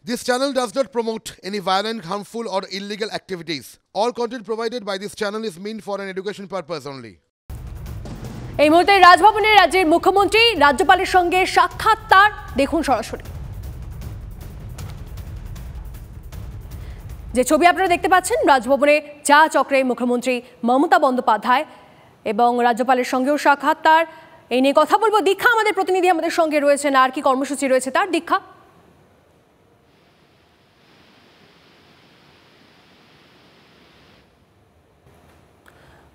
This channel does not promote any violent, harmful, or illegal activities. All content provided by this channel is meant for an education purpose only. এই মুহূর্তে রাজভবনে রাজ্যের মুখ্যমন্ত্রী রাজ্যপালের সঙ্গে সাক্ষাৎ তার দেখুন সরাসরি যে ছবি আপনারা দেখতে পাচ্ছেন রাজভবনে চা চক্রে মুখ্যমন্ত্রী মমতা বন্দ্যোপাধ্যায় এবং রাজ্যপালের সঙ্গেও সাক্ষাৎ তার এই নিয়ে কথা বলবো। দীক্ষা আমাদের প্রতিনিধি আমাদের সঙ্গে রয়েছেন, আর কি কর্মসূচি রয়েছে তার? দীক্ষা,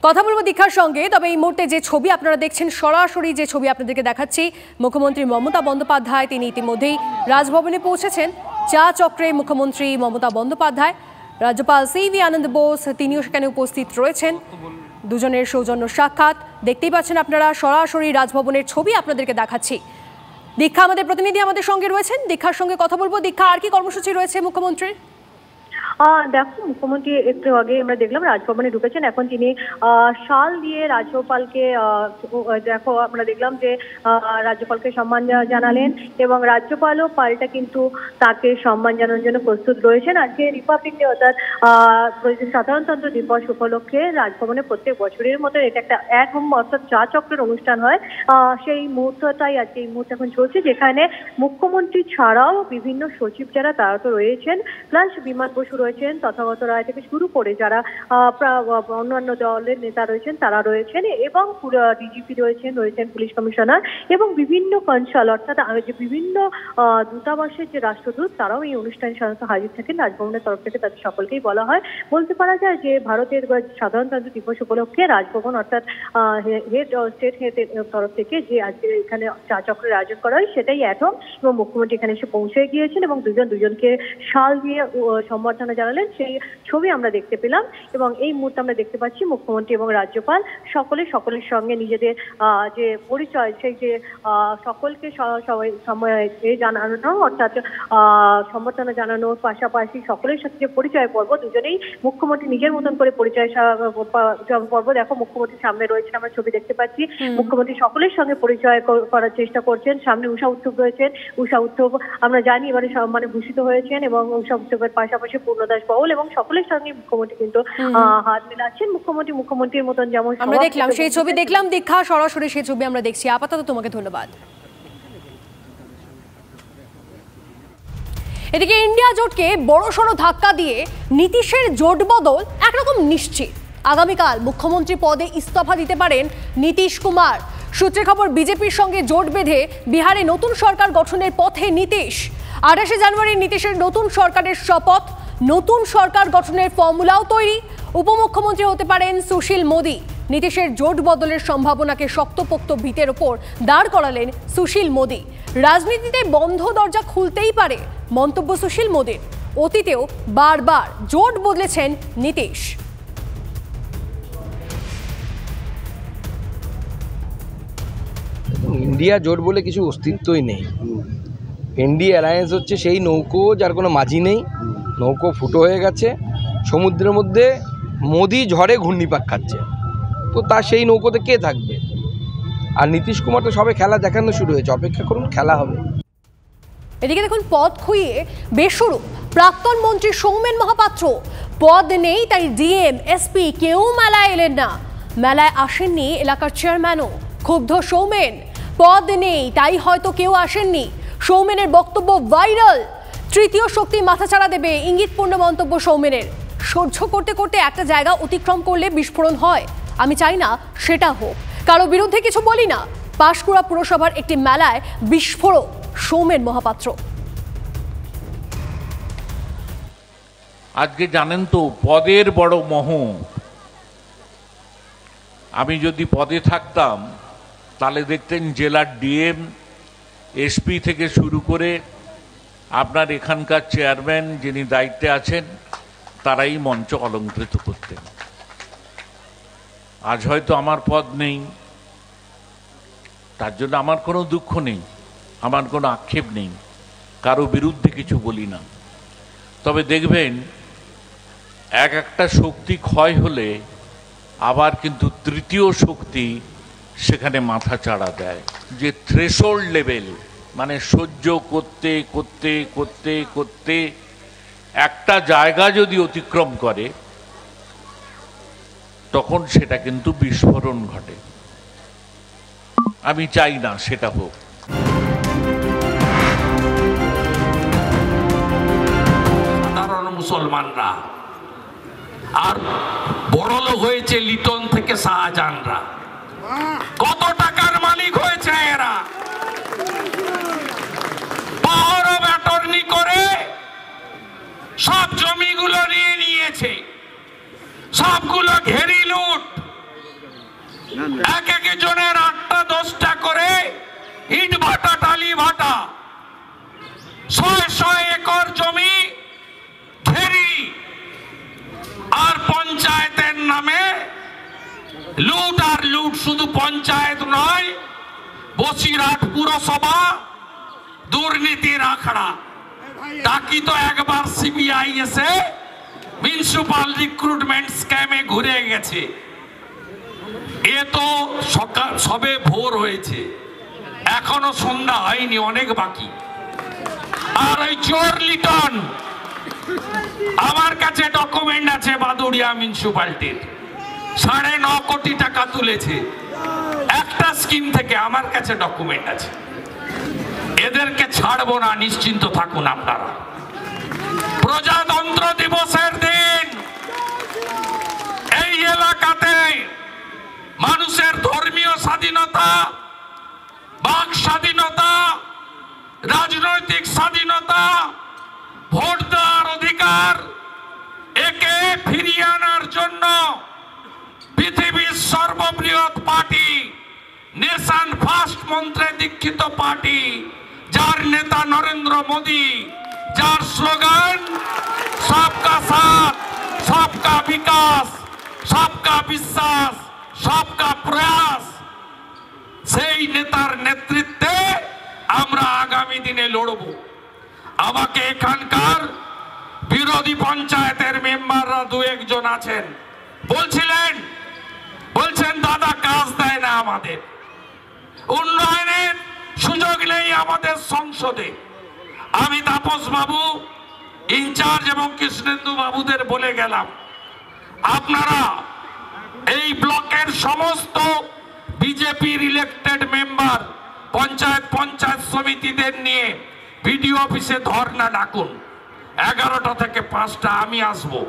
কথা বলবো দীক্ষার সঙ্গে। তবে এই মুহূর্তে যে ছবি আপনারা দেখছেন, সরাসরি যে ছবি আপনাদেরকে দেখাচ্ছি, মুখ্যমন্ত্রী মমতা বন্দ্যোপাধ্যায় তিনি ইতিমধ্যেই রাজভবনে পৌঁছেছেন। চা চক্রে মুখ্যমন্ত্রী মমতা বন্দ্যোপাধ্যায়, রাজ্যপাল সিভি আনন্দ বোস তিনিও সেখানে উপস্থিত রয়েছেন। দুজনের সৌজন্য সাক্ষাৎ দেখতেই পাচ্ছেন আপনারা, সরাসরি রাজভবনের ছবি আপনাদেরকে দেখাচ্ছি। দীক্ষা আমাদের প্রতিনিধি আমাদের সঙ্গে রয়েছেন, দীক্ষার সঙ্গে কথা বলবো। দীক্ষা, আর কি কর্মসূচি রয়েছে মুখ্যমন্ত্রীর? দেখো, মুখ্যমন্ত্রী একটু আগে আমরা দেখলাম রাজভবনে ঢুকেছেন। এখন তিনি শাল দিয়ে রাজ্যপালকে দেখো আমরা দেখলাম যে রাজ্যপালকে সম্মান জানালেন এবং রাজ্যপালও পাল্টা কিন্তু তাকে সম্মান জানানোর জন্য প্রস্তুত রয়েছেন। আজকে রিপাবলিক ডে অর্থাৎ সাধারণতন্ত্র দিবস উপলক্ষে রাজভবনে প্রত্যেক বছরের মতো এটা একটা হোম অর্থাৎ চা চক্রের অনুষ্ঠান হয়। সেই মুহূর্তটাই আজকে এই মুহূর্তে এখন চলছে, যেখানে মুখ্যমন্ত্রী ছাড়াও বিভিন্ন সচিব যারা তারা তো রয়েছেন, প্লাস বিমান বসু রয়েছেন, তথাগত রায় থেকে শুরু করে যারা অন্যান্য দলের নেতা রয়েছেন তারা রয়েছেন, এবং ডিজিপি রয়েছেন পুলিশ কমিশনার এবং বিভিন্ন কনসাল অর্থাৎ যে বিভিন্ন দূতাবাসের যে রাষ্ট্রদূত তারাও এই অনুষ্ঠানে সাধারণত হাজির থাকেন। রাজভবনের তরফ থেকে তাদের সকলকেই বলা হয়, বলতে পারা যায় যে ভারতের সাধারণতন্ত্র দিবস উপলক্ষে রাজভবন অর্থাৎ হেড স্টেট হেডের তরফ থেকে যে আজকে এখানে চা চক্রের আয়োজন করা হয় সেটাই অ্যাটম, এবং মুখ্যমন্ত্রী এখানে এসে পৌঁছে গিয়েছেন এবং দুজনকে শাল দিয়ে সম্বর্ধনা জানালেন। সেই ছবি আমরা দেখতে পেলাম এবং এই মুহূর্তে আমরা দেখতে পাচ্ছি মুখ্যমন্ত্রী এবং রাজ্যপাল সকলের সঙ্গে নিজেদের যে পরিচয়, সেই যে সকলকে জানানো অর্থাৎ সম্বর্ধনা জানানোর পাশাপাশি সকলের সাথে যে পরিচয় পর্ব, দুজনেই মুখ্যমন্ত্রী নিজের মতন করে পরিচয় পর্ব। দেখো, মুখ্যমন্ত্রীর সামনে রয়েছেন, আমরা ছবি দেখতে পাচ্ছি, মুখ্যমন্ত্রী সকলের সঙ্গে পরিচয় করার চেষ্টা করছেন। সামনে উষা উত্থব রয়েছেন, উষা উত্থব আমরা জানি এবারে সম্মানে ভূষিত হয়েছেন এবং উষা উত্থবের পাশাপাশি পূর্ণদাস বাউল এবং সকলের সঙ্গে মুখ্যমন্ত্রী কিন্তু হাত মেলাচ্ছেন। মুখ্যমন্ত্রীর মতন যেমন আমরা দেখলাম, সেই ছবি দেখলাম। দীক্ষা, সরাসরি সেই ছবি আমরা দেখছি। আপাতত তোমাকে ধন্যবাদ। এদিকে ইন্ডিয়া জোটকে বড়সড় ধাক্কা দিয়ে নীতিশের জোট বদল একরকম নিশ্চিত। আগামীকাল মুখ্যমন্ত্রী পদে ইস্তফা দিতে পারেন নীতিশ কুমার। সূত্রে খবর, বিজেপির সঙ্গে জোট বেঁধে বিহারে নতুন সরকার গঠনের পথে নীতিশ। 28 জানুয়ারি নীতিশের নতুন সরকারের শপথ, নতুন সরকার গঠনের ফর্মুলাও তৈরি। উপমুখ্যমন্ত্রী হতে পারেন সুশীল মোদী। নীতিশের জোট বদলের সম্ভাবনাকে শক্তপোক্ত ভিতের ওপর দাঁড় করালেন সুশীল মোদী। রাজনীতিতে বন্ধ দরজা খুলতেই পারে মন্তব্য সুশীল মোদীর। অতীতেও বারবার জোট বদলেছেন নীতিশ। ইন্ডিয়া জোট বলে কিছু অস্তিত্বই নেই। ইন্ডিয়া অ্যালায়েন্স হচ্ছে সেই নৌকো যার কোনো মাঝি নেই, নৌকো ফুটো হয়ে গেছে সমুদ্রের মধ্যে, মোদি ঝড়ে ঘূর্ণিপাক খাচ্ছে, তো তার সেই নৌকোতে কে থাকবে? আর নীতিশ কুমার তো সবে খেলা দেখানো শুরু হয়েছে, অপেক্ষা করুন, খেলা হবে। এদিকে দেখুন, পদ খুইয়ে বেসুরো প্রাক্তন মন্ত্রী সৌমেন মহাপাত্র। পদ নেই তাই ডিএম এসপি কেউ মেলায় এলেন না। মেলায় আসেননি এলাকার চেয়ারম্যানও। ক্ষুব্ধ সৌমেন, পদ নেই তাই হয়তো কেউ আসেননি। সৌমেনের বক্তব্য ভাইরাল। তৃতীয় শক্তি মাথাচাড়া দেবে, ইঙ্গিতপূর্ণ মন্তব্য সৌমেনের। সহ্য করতে করতে একটা জায়গা অতিক্রম করলে বিস্ফোরণ হয়, আমি চাই না সেটা হোক। কারো বিরুদ্ধে কিছু বলি না। পাঁশকুড়া পুরসভার একটি মেলায় বিস্ফোরক সৌমেন মহাপাত্র। আজকে জানেন তো পদের বড় মোহ। আমি যদি পদে থাকতাম তাহলে দেখতেন জেলার ডিএম এসপি থেকে শুরু করে আপনার এখানকার চেয়ারম্যান যিনি দায়িত্বে আছেন তারাই মঞ্চ অলঙ্কৃত করতেন। আজ হয়তো আমার পদ নেই, তার জন্য আমার কোনো দুঃখ নেই, আমার কোনো আক্ষেপ নেই, কারো বিরুদ্ধে কিছু বলি না। তবে দেখবেন একটা শক্তি ক্ষয় হলে আবার কিন্তু তৃতীয় শক্তি সেখানে মাথা চাড়া দেয়। যে থ্রেশহোল্ড লেভেল মানে সহ্য করতে করতে করতে করতে একটা জায়গা যদি অতিক্রম করে তখন সেটা কিন্তু বিস্ফোরণ ঘটে। আমি চাই না সেটা হোক। সাধারণ মুসলমানরা আর বড়লোক হয়েছে লিটন থেকে শাহজাহানরা। কত টাকার মালিক হয়েছে এরা? পাওয়ার অফ অ্যাটর্নি করে সব জমিগুলো নিয়ে নিয়েছে, সবগুলো ঘেরি লুট। এক এক জনের 8টা 10টা করে ইট ভাটা টালি ভাটা, 100 একর জমি ঘেরি। আর পঞ্চায়েতের নামে লুট আর লুট। শুধু পঞ্চায়েত নয়, বসিরহাট পুরসভা দুর্নীতির আখড়া। তাকি তো একবার সিবিআই এসে মিউনিসিপাল রিক্রুটমেন্ট স্ক্যামে ঘুরে গেছে। এ তো সকাল সবে ভোর হয়েছে, এখনো সন্ধ্যা হয়নি, অনেক বাকি। আর ওই চোর লিটন, আমার কাছে ডকুমেন্ট আছে বাদুড়িয়া মিউনিসিপালিটির, 9.5 কোটি টাকা তুলেছে একটা স্কিম থেকে। আমার কাছে ডকুমেন্ট আছে। এদেরকে ছাড়বো না, নিশ্চিন্ত থাকুন আপনারা। প্রজাতন্ত্র দিবসের দিন এই এলাকাতে মানুষের ধর্মীয় স্বাধীনতা, বাক স্বাধীনতা, রাজনৈতিক স্বাধীনতা, ভোট দেওয়ার অধিকার, একে ফিরিয়ে আনার জন্য পৃথিবীর সর্ববৃহৎ পার্টি, নেশন ফার্স্ট মন্ত্রে দীক্ষিত পার্টি, যার নেতা নরেন্দ্র মোদী, যার স্লোগান সবকা সাথ, সবকা বিকাশ, সবকা বিশ্বাস, সবকা প্রয়াস, সেই নেতার নেতৃত্বে আমরা আগামী দিনে লড়ব। আমাকে এখানকার বিরোধী পঞ্চায়েতের মেম্বাররা 2-1 জন আছেন, বলছেন দাদা কাজ দেয় না আমাদের, উন্নয়নের সুযোগ নেই আমাদের সংসদে। আমি তাপস বাবু ইনচার্জ এবং কৃষ্ণেন্দু বাবুদের বলে গেলাম, আপনারা এই ব্লকের সমস্ত বিজেপির ইলেক্টেড মেম্বার, পঞ্চায়েত সমিতিদের নিয়ে বিডিও অফিসে ধর্ণা ডাকুন। 11টা থেকে 5টা আমি আসবো।